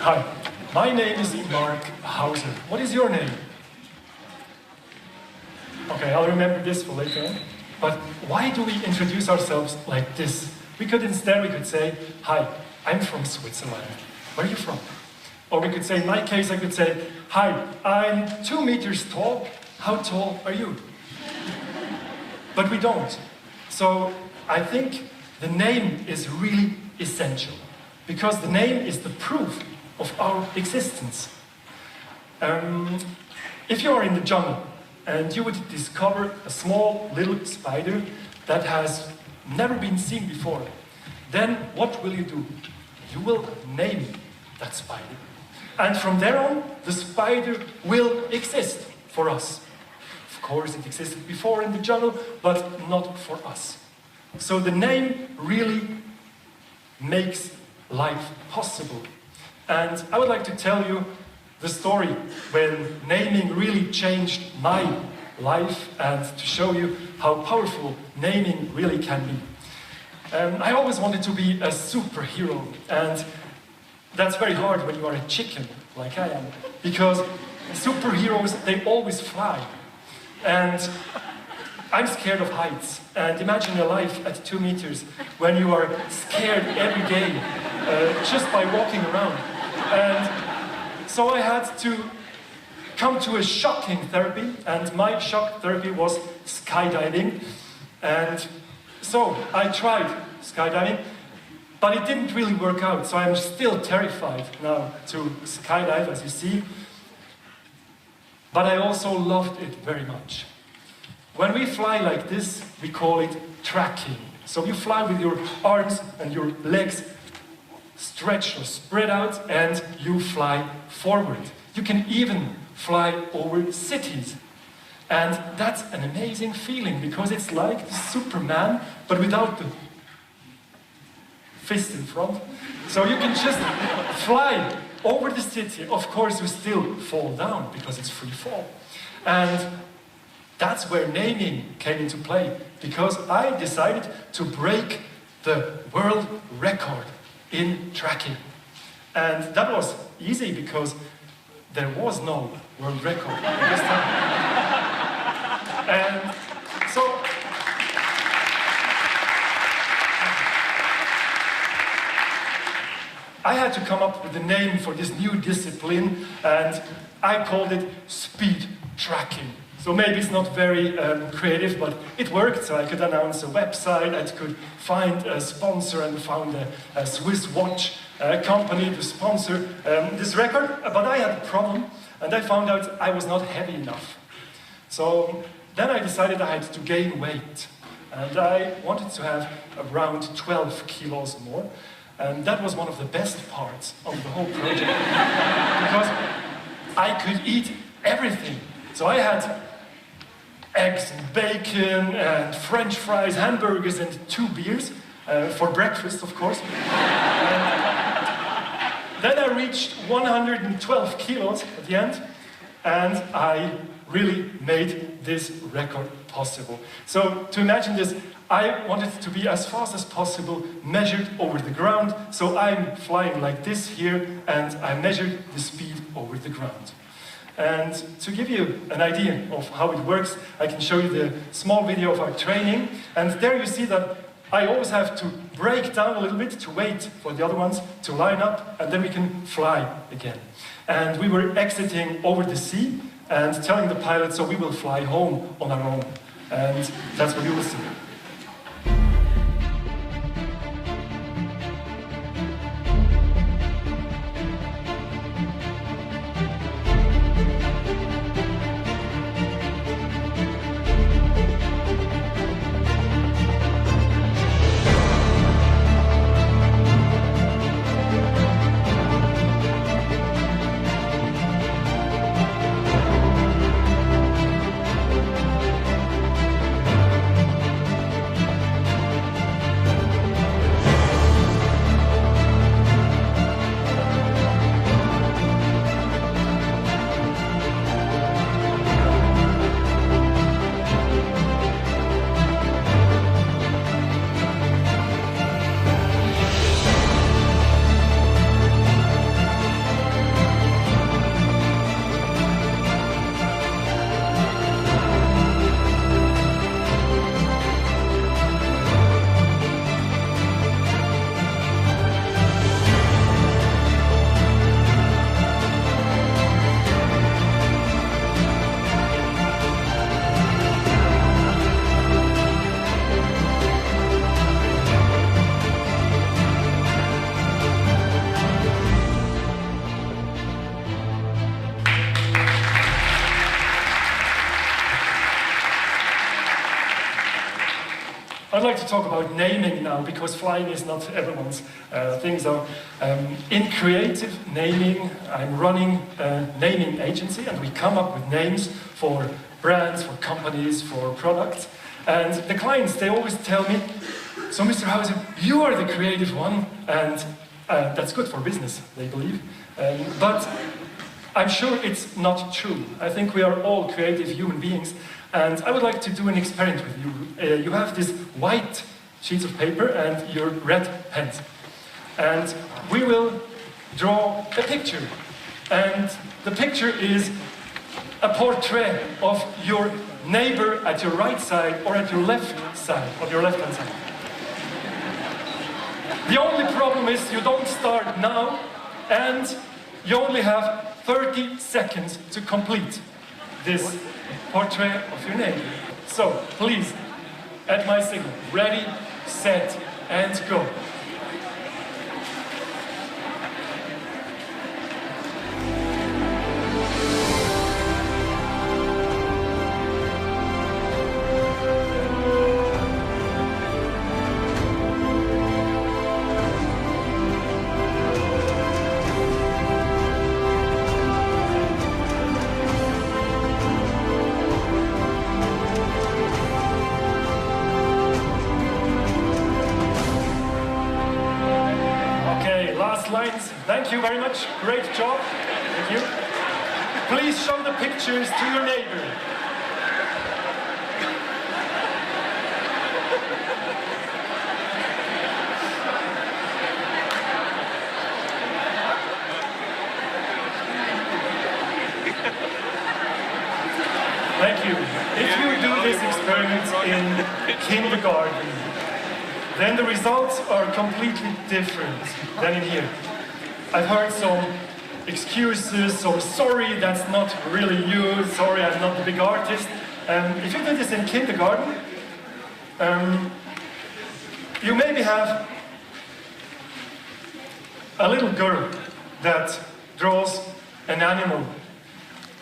Hi, my name is Marc Hauser. What is your name? Okay, I'll remember this for later on. But why do we introduce ourselves like this? We could say, hi, I'm from Switzerland. Where are you from? Or we could say, in my case, I could say, hi, I'm 2 meters tall. How tall are you? But we don't. So I think the name is really essential, because the name is the proof of our existence. If you are in the jungle and you would discover a small little spider that has never been seen before, then what will you do? You will name that spider. And from there on, the spider will exist for us. Of course, it existed before in the jungle, but not for us. So the name really makes life possible. And I would like to tell you the story when naming really changed my life, and to show you how powerful naming really can be. I always wanted to be a superhero, and that's very hard when you are a chicken, like I am, because superheroes, they always fly. And I'm scared of heights, and imagine your life at 2 meters when you are scared every day just by walking around. And so I had to come to a shocking therapy, and my shock therapy was skydiving. And so I tried skydiving, but it didn't really work out, so I'm still terrified now to skydive, as you see. But I also loved it very much. When we fly like this, we call it tracking. So you fly with your arms and your legs stretched or spread out, and you fly forward. You can even fly over cities. And that's an amazing feeling, because it's like the Superman, but without the fist in front. So you can just fly over the city. Of course, you still fall down, because it's free fall. And that's where naming came into play, because I decided to break the world record in tracking. And that was easy, because there was no world record at this time. And so I had to come up with a name for this new discipline, and I called it speed tracking. So maybe it's not very creative, but it worked. So I could announce a website, I could find a sponsor, and found a Swiss watch company to sponsor this record. But I had a problem, and I found out I was not heavy enough. So then I decided I had to gain weight. And I wanted to have around 12 kilos more. And that was one of the best parts of the whole project, because I could eat everything. So I had eggs and bacon and French fries, hamburgers, and 2 beers for breakfast, of course. Then I reached 112 kilos at the end, and I really made this record possible. So to imagine this, I wanted to be as fast as possible, measured over the ground. So I'm flying like this here, and I measured the speed over the ground. And to give you an idea of how it works, I can show you the small video of our training. And there you see that I always have to break down a little bit to wait for the other ones to line up, and then we can fly again. And we were exiting over the sea and telling the pilot, so we will fly home on our own. And that's what you will see. I'd like to talk about naming now, because flying is not everyone's thing. So, in creative naming, I'm running a naming agency, and we come up with names for brands, for companies, for products. And the clients, they always tell me, so Mr. Hauser, you are the creative one, and that's good for business, they believe. But I'm sure it's not true. I think we are all creative human beings. And I would like to do an experiment with you. You have this white sheets of paper and your red pens. And we will draw a picture. And the picture is a portrait of your neighbor at your right side or at your left side, of your left-hand side. The only problem is you don't start now, and you only have 30 seconds to complete this portrait of your neighbor. So, please, at my signal, ready, set, and go. Lines. Thank you very much. Great job. Thank you. Please show the pictures to your neighbor. Thank you. If you do this experiment in kindergarten, then the results are completely different than in here. I've heard some excuses, so sorry, that's not really you, sorry, I'm not the big artist. If you do this in kindergarten, you maybe have a little girl that draws an animal,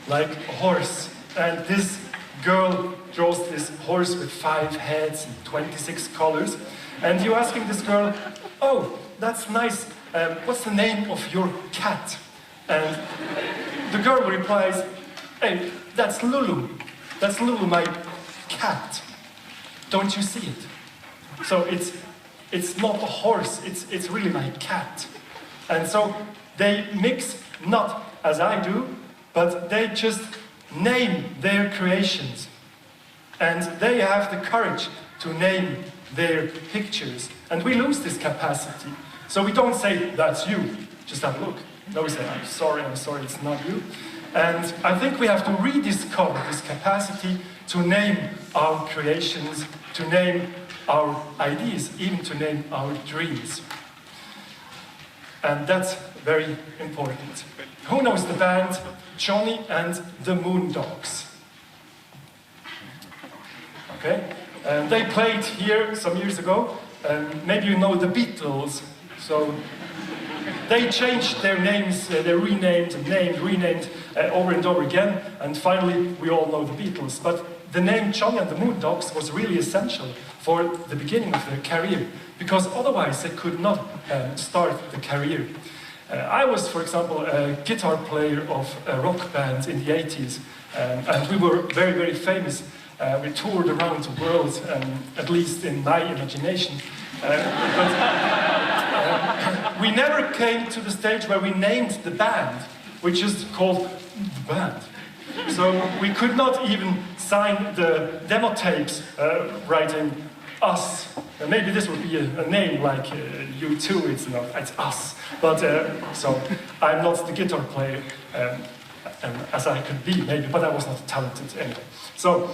like a horse, and this girl draws this horse with 5 heads and 26 colors. And you're asking this girl, oh, that's nice, what's the name of your cat? And the girl replies, hey, that's Lulu. That's Lulu, my cat. Don't you see it? So it's not a horse, it's really my cat. And so they mix, not as I do, but they just name their creations. And they have the courage to name their pictures. And we lose this capacity. So we don't say, that's you, just have a look. No, we say, I'm sorry, it's not you. And I think we have to rediscover this capacity to name our creations, to name our ideas, even to name our dreams. And that's very important. Who knows the band Johnny and the Moondogs? Okay? They played here some years ago. Maybe you know the Beatles. So they changed their names, they renamed, renamed over and over again, and finally we all know the Beatles. But the name Johnny and the Moondogs was really essential for the beginning of their career, because otherwise they could not start the career. I was, for example, a guitar player of a rock band in the 80s, and we were very, very famous. We toured around the world, at least in my imagination. We never came to the stage where we named the band. We just called the band. So we could not even sign the demo tapes writing us. Maybe this would be a name like U2, it's us. But so I'm not the guitar player as I could be, maybe, but I was not talented anyway. So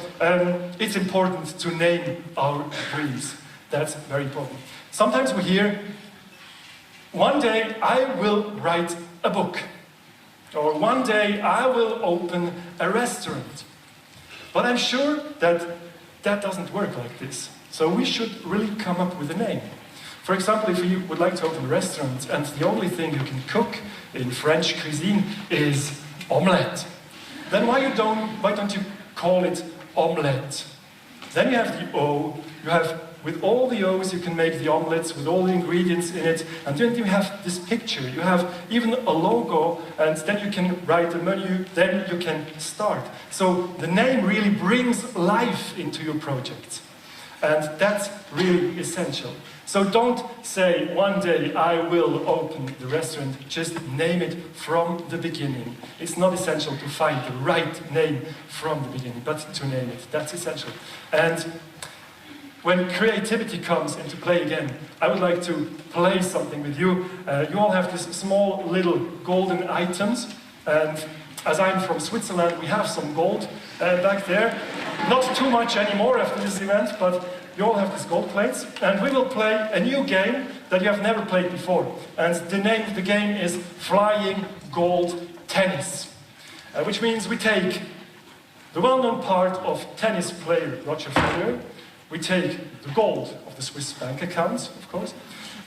it's important to name our dreams. That's very important. Sometimes we hear, one day I will write a book, or one day I will open a restaurant. But I'm sure that that doesn't work like this. So we should really come up with a name. For example, if you would like to open a restaurant and the only thing you can cook in French cuisine is omelette, then why don't you call it omelette? Then you have the O, you have with all the O's you can make the omelets, with all the ingredients in it, and then you have this picture, you have even a logo, and then you can write a menu, then you can start. So the name really brings life into your project, and that's really essential. So don't say, one day I will open the restaurant, just name it from the beginning. It's not essential to find the right name from the beginning, but to name it, that's essential. And when creativity comes into play again, I would like to play something with you. You all have these small little golden items, and as I'm from Switzerland, we have some gold back there. Not too much anymore after this event, but you all have these gold plates, and we will play a new game that you have never played before. And the name of the game is Flying Gold Tennis, which means we take the well-known part of tennis player Roger Federer, we take the gold of the Swiss bank accounts, of course,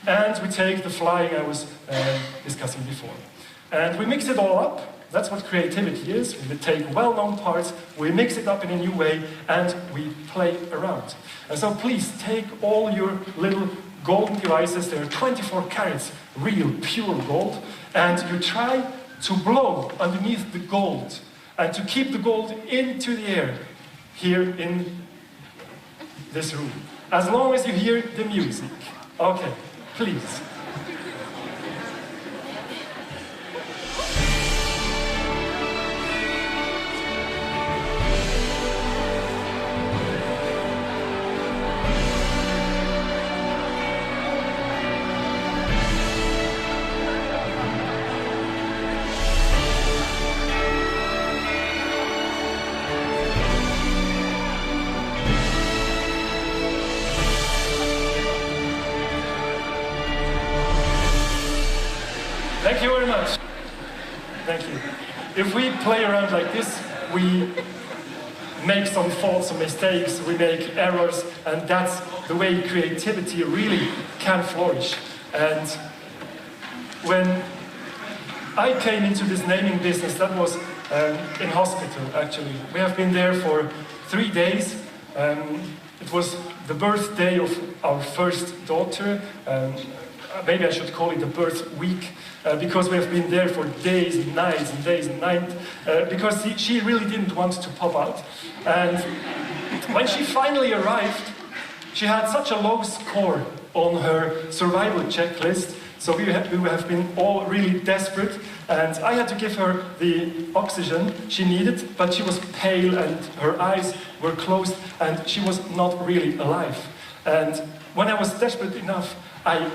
and we take the flying I was discussing before. And we mix it all up. That's what creativity is. We take well-known parts, we mix it up in a new way, and we play around. And so please take all your little golden devices, they are 24 carats, real, pure gold, and you try to blow underneath the gold, and to keep the gold into the air, here in this room. As long as you hear the music. Okay, please. Thank you very much. Thank you. If we play around like this, we make some faults and mistakes, we make errors, and that's the way creativity really can flourish. And when I came into this naming business, that was in hospital, actually. We have been there for 3 days. It was the birthday of our first daughter. Maybe I should call it the birth week, because we have been there for days and nights and days and nights, because she really didn't want to pop out. And when she finally arrived, she had such a low score on her survival checklist, so we have been all really desperate, and I had to give her the oxygen she needed, but she was pale and her eyes were closed and she was not really alive. And when I was desperate enough, I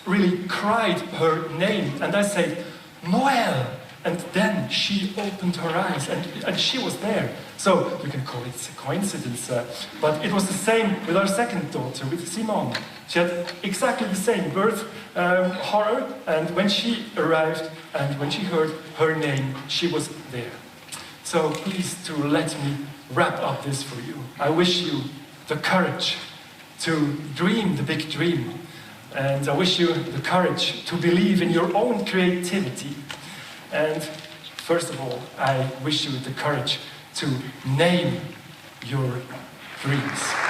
really cried her name, and I said, Noel! And then she opened her eyes, and she was there. So, you can call it a coincidence, but it was the same with our second daughter, with Simone. She had exactly the same birth horror, and when she arrived, and when she heard her name, she was there. So, please to let me wrap up this for you. I wish you the courage to dream the big dream. And I wish you the courage to believe in your own creativity. And first of all, I wish you the courage to name your dreams.